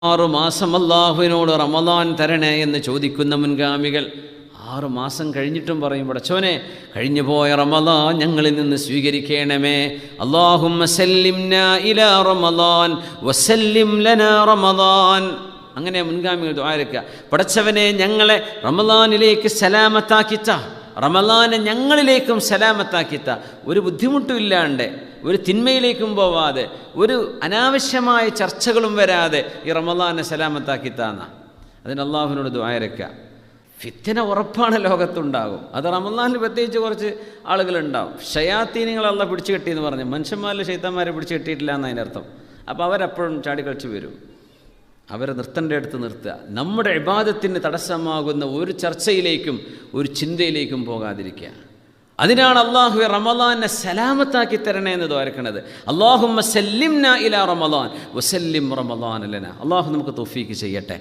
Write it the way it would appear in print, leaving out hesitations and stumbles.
6 മാസം അല്ലാഹുവിനോട് റമദാൻ തരണേ എന്ന് ചോദിക്കുന്ന മുൻഗാമികൾ 6 മാസം കഴിഞ്ഞിട്ടും പറയും, പടച്ചോനെ കഴിഞ്ഞു പോയ റമദാൻ ഞങ്ങളിൽ നിന്ന് സ്വീകരിക്കണമേ. അല്ലാഹുമ്മ സല്ലിംനാ ഇലാ റമദാൻ വസല്ലിം ലനാ റമദാൻ. അങ്ങനെ മുൻഗാമികൾ ദുആ ഇറക്കുക, പടച്ചവനെ ഞങ്ങളെ റമദാനിലേക്ക് സലാമത്താക്കിത്ത, റമദാനെ ഞങ്ങളിലേക്കും സലാമത്താക്കിത്ത, ഒരു ബുദ്ധിമുട്ടും ഇല്ലാണ്ട്, ഒരു തിന്മയിലേക്കും പോവാതെ, ഒരു അനാവശ്യമായ ചർച്ചകളും വരാതെ ഈ റമദാനെ സലാമത്താക്കിത്താന്ന. അതിന് അള്ളാഹുവിനോട് ദുആ ഇറക്കുക. ഫിത്ന ഉറപ്പാണ് ലോകത്തുണ്ടാകും. അത് റമദാനിൽ പ്രത്യേകിച്ച് കുറച്ച് ആളുകളുണ്ടാവും. ഷയാത്തീനുകളെ അള്ളാഹ് പിടിച്ചു കെട്ടിയെന്ന് പറഞ്ഞു, മനുഷ്യന്മാരിൽ ശൈത്താന്മാരെ പിടിച്ചു കെട്ടിയിട്ടില്ല എന്നതിൻ്റെ അർത്ഥം. അപ്പോൾ അവരെപ്പോഴും ചാടിക്കളിച്ച് വരും. അവരെ നിർത്തേണ്ട അടുത്ത് നിർത്തുക. നമ്മുടെ ഇബാദത്തിന് തടസ്സമാകുന്ന ഒരു ചർച്ചയിലേക്കും ഒരു ചിന്തയിലേക്കും പോകാതിരിക്കുക. അതിനാണ് അള്ളാഹു റമദാനെ സലാമത്താക്കി തരണേ എന്ന് ദ്വാരക്കണത്. അല്ലാഹുമ്മ സല്ലിംനാ ഇലാ റമദാൻ വസല്ലിം റമദാന ലനാ. അള്ളാഹു നമുക്ക് തൗഫീക്ക് ചെയ്യട്ടെ.